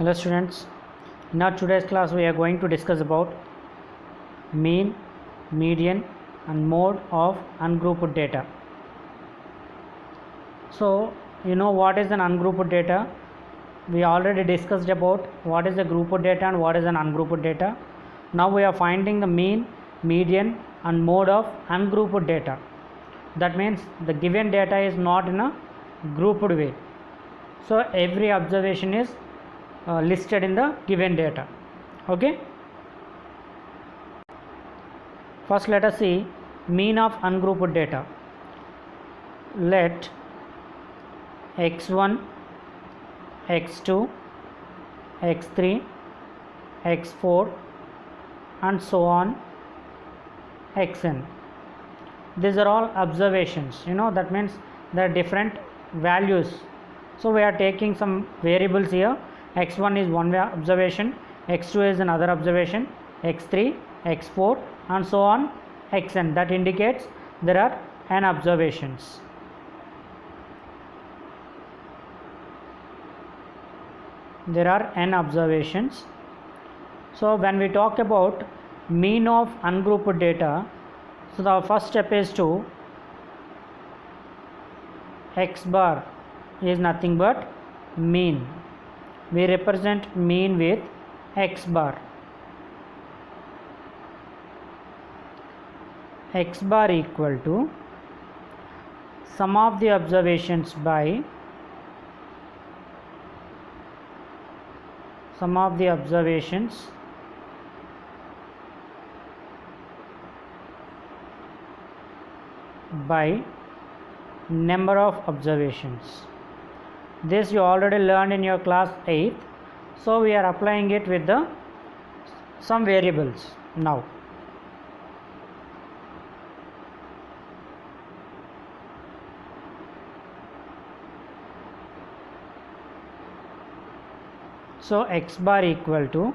Hello students, in our today's class we are going to discuss about mean, median and mode of ungrouped data. So you know what is an ungrouped data? We already discussed about what is a grouped data and what is an ungrouped data. Now we are finding the mean, median and mode of ungrouped data. That means the given data is not in a grouped way. So every observation is listed in the given data. Okay, first let us see mean of ungrouped data. Let x1, x2, x3, x4 and so on xn. These are all observations, that means there are different values. So we are taking some variables here. X1 is one observation, x2 is another observation, x3, x4 and so on xn. That indicates there are n observations. There are n observations. So when we talk about mean of ungrouped data, so the first step is to x bar is nothing but mean. We represent mean with x bar. X bar equal to sum of the observations by sum of the observations by number of observations. This you already learned in your class 8th. So we are applying it with the some variables now. So x bar equal to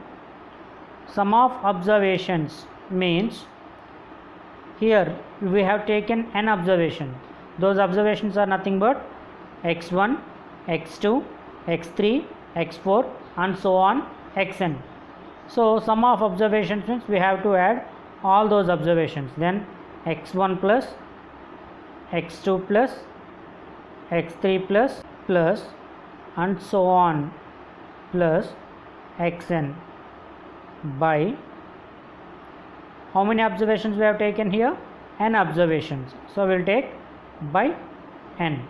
sum of observations means here we have taken n observation. Those observations are nothing but x1, x2, x3, x4 and so on xn. So sum of observations means we have to add all those observations. Then x1 plus x2 plus x3 plus and so on plus xn by how many observations we have taken here? N observations. So we will take by n.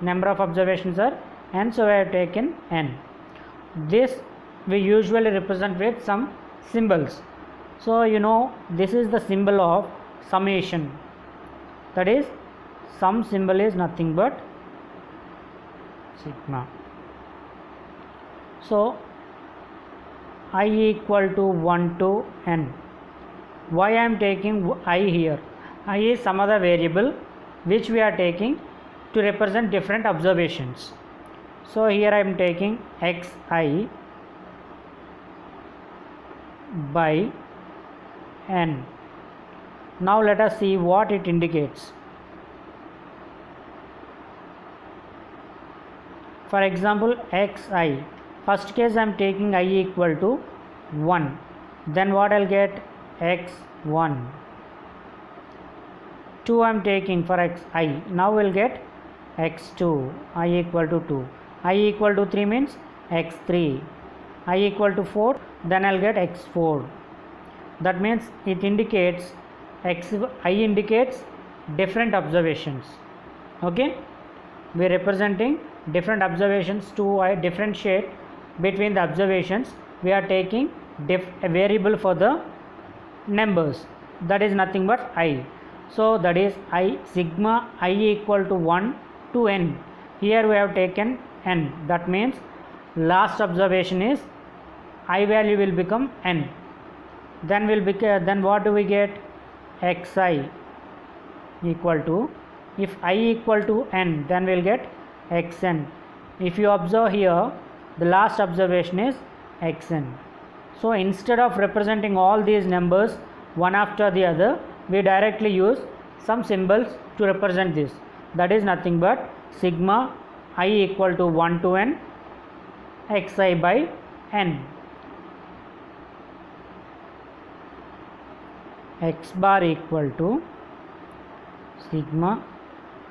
Number of observations are n, so we have taken n. This we usually represent with some symbols. So this is the symbol of summation. That is, sum symbol is nothing but sigma. So I equal to 1 to n. Why I am taking I here? I is some other variable which we are taking to represent different observations. So here I am taking xi by n. Now let us see what it indicates. For example, xi, first case I am taking I equal to 1. Then what I will get? x1. 2 I am taking for xi. Now we will get x2. I equal to 2. I equal to 3 means x3. I equal to 4. Then I will get x4. That means it indicates I indicates different observations. Okay, we are representing different observations. To differentiate between the observations, we are taking a variable for the numbers. That is nothing but I. So that is I sigma I equal to 1 to n. Here we have taken n. That means last observation is I value will become n. Then what do we get? xi equal to, if I equal to n, then we will get xn. If you observe here, the last observation is xn. So instead of representing all these numbers one after the other, we directly use some symbols to represent this. That is nothing but sigma I equal to 1 to n xi by n. X bar equal to sigma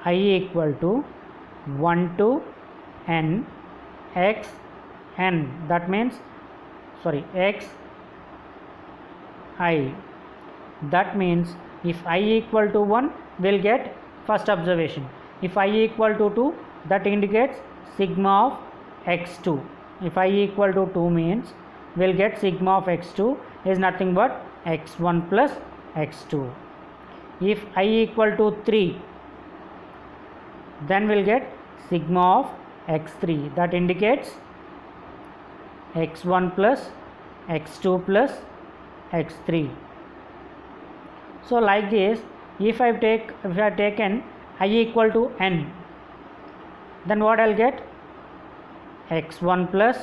I equal to 1 to n x n, that means x I, that means if I equal to 1 we'll get first observation, if I equal to 2 that indicates sigma of x2, if I equal to 2 means we'll get sigma of x2 is nothing but x1 plus x2. If I equal to 3 then we'll get sigma of x3, that indicates x1 plus x2 plus x3. So like this, if I have taken I equal to n, then what I'll get x1 plus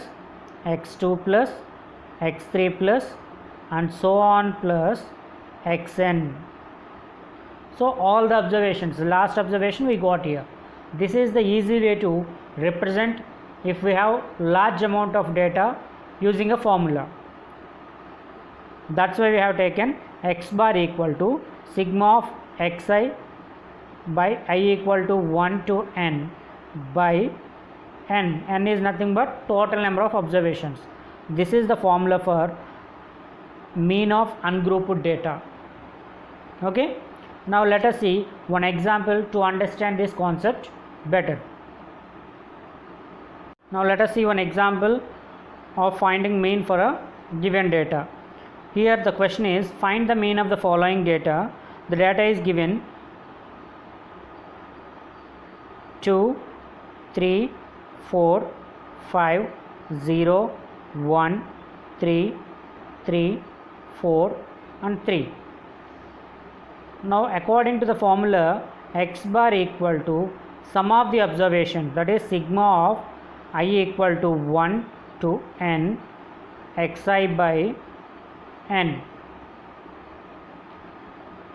x2 plus x3 plus and so on plus xn. So all the observations, the last observation we got here. This is the easy way to represent if we have large amount of data using a formula. That's why we have taken x bar equal to sigma of xi by I equal to 1 to n by n. N is nothing but total number of observations. This is the formula for mean of ungrouped data. Okay. Now let us see one example to understand this concept better. Now let us see one example of finding mean for a given data. Here the question is, find the mean of the following data. The data is given 2, 3, 4, 5, 0, 1, 3, 3, 4 and 3. Now according to the formula, x bar equal to sum of the observations, that is sigma of I equal to 1 to n xi by n.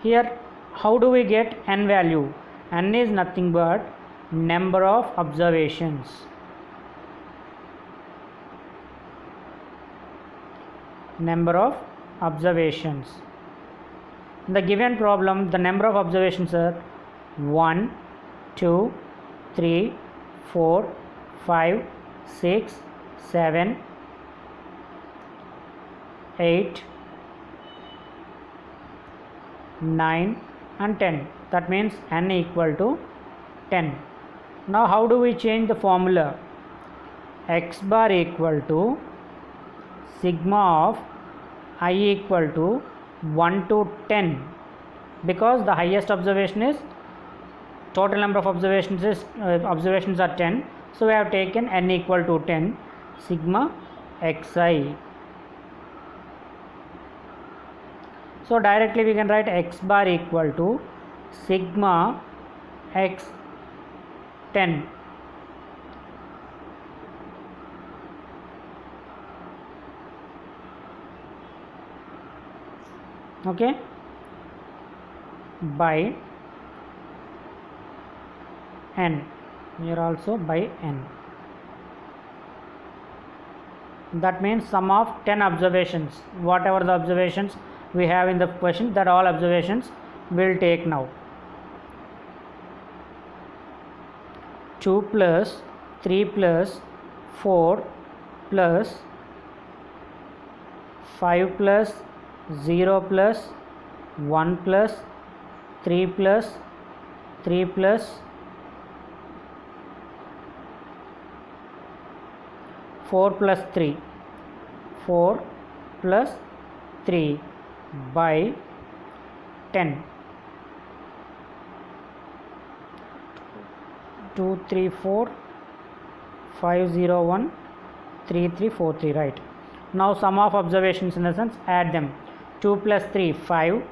Here how do we get n value? N is nothing but number of observations. Number of observations. In the given problem, the number of observations are 1, 2, 3, 4, 5, 6, 7, 8, 9 and 10. That means n equal to 10. Now how do we change the formula? X bar equal to sigma of I equal to 1 to 10, because the highest observation is, total number of observations is observations are 10, so we have taken n equal to 10 sigma xi. So directly we can write x bar equal to sigma x 10. Okay, by n, here also by n. That means sum of 10 observations, whatever the observations we have in the question, that all observations will take now. 2 plus 3 plus 4 plus 5 plus 0 plus 1 plus 3 plus 3 plus 4 plus 3, 4 plus 3 by 10. 2, 3, 4, 5, 0, 1, 3, 3, 4, 3, right. Now sum of observations, in the sense add them. 2 plus 3 5,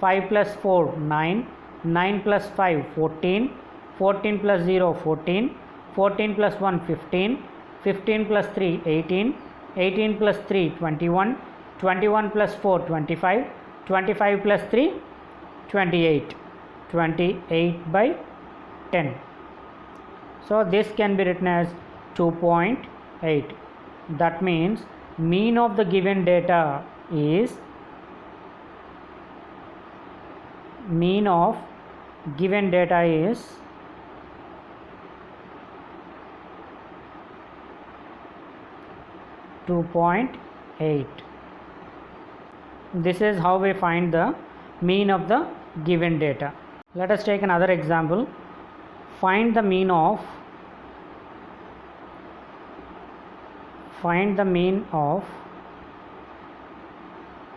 5 plus 4 9, 9 plus 5 14, 14 plus 0 14, 14 plus 1 15, 15 plus 3 18, 18 plus 3 21, 21 plus 4 25, 25 plus 3 28, 28 by 10. So this can be written as 2.8. that means mean of the given data is 2.8. This is how we find the mean of the given data. Let us take another example. Find the mean of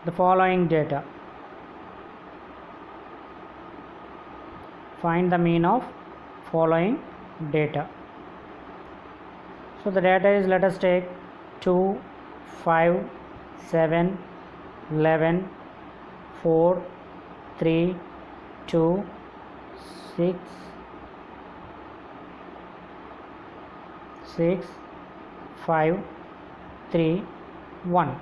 the following data. Find the mean of following data. So the data is, let us take 2, 5, 7, 11, 4, 3, 2, 6, 5, 3, 1.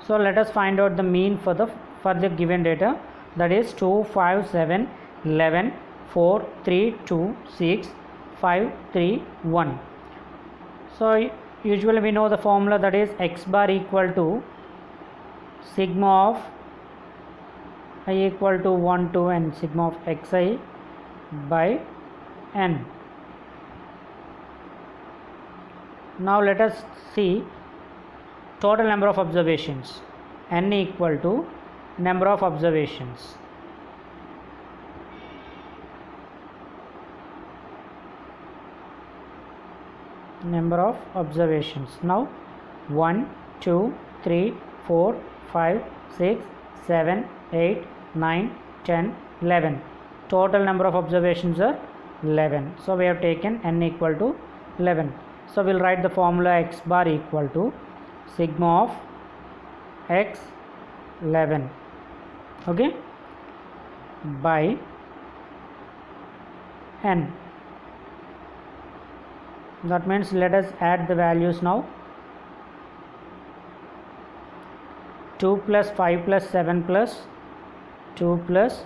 So let us find out the mean for the given data, that is 2, 5, 7, 11, 4, 3, 2, 6, 5, 3, 1. So usually we know the formula, that is x bar equal to sigma of I equal to 1 to n, sigma of xi by n. Now let us see total number of observations. N equal to number of observations. Now 1, 2, 3, 4, 5, 6, 7, 8, 9, 10, 11. Total number of observations are 11. So we have taken n equal to 11. So we'll write the formula x bar equal to sigma of x 11, okay, by n. That means let us add the values now. 2 plus 5 plus 7 plus 2 plus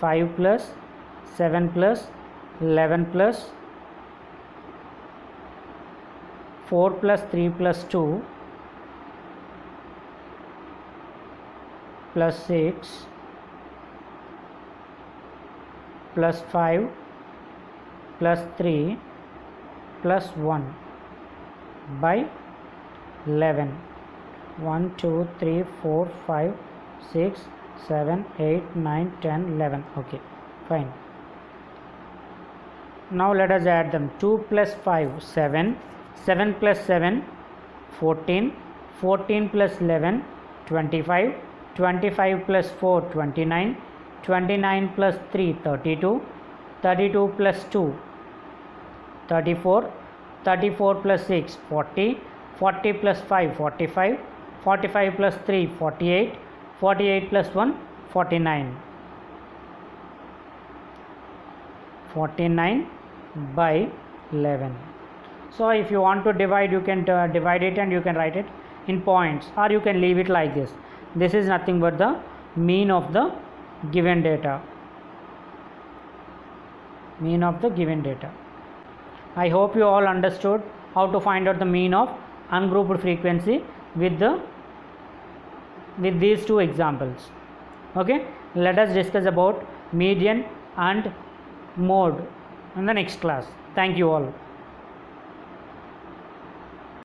5 plus 7 plus 11 plus 4 plus 3 plus 2 plus 6 plus 5 plus 3 plus 1 by 11. 1, 2, 3, 4, 5, 6, 7, 8, 9, 10, 11. Okay, fine. Now let us add them. 2 plus 5, 7, 7 plus 7, 14, 14 plus 11, 25, 25 plus 4, 29, 29 plus 3, 32, 32 plus 2, 34, 34 plus 6, 40, 40 plus 5, 45, 45 plus 3, 48, 48 plus 1, 49. 49 by 11. So if you want to divide, you can divide it and you can write it in points, or you can leave it like this. This is nothing but the mean of the given data. Mean of the given data. I hope you all understood how to find out the mean of ungrouped frequency with these two examples. Okay, let us discuss about median and mode in the next class. Thank you all.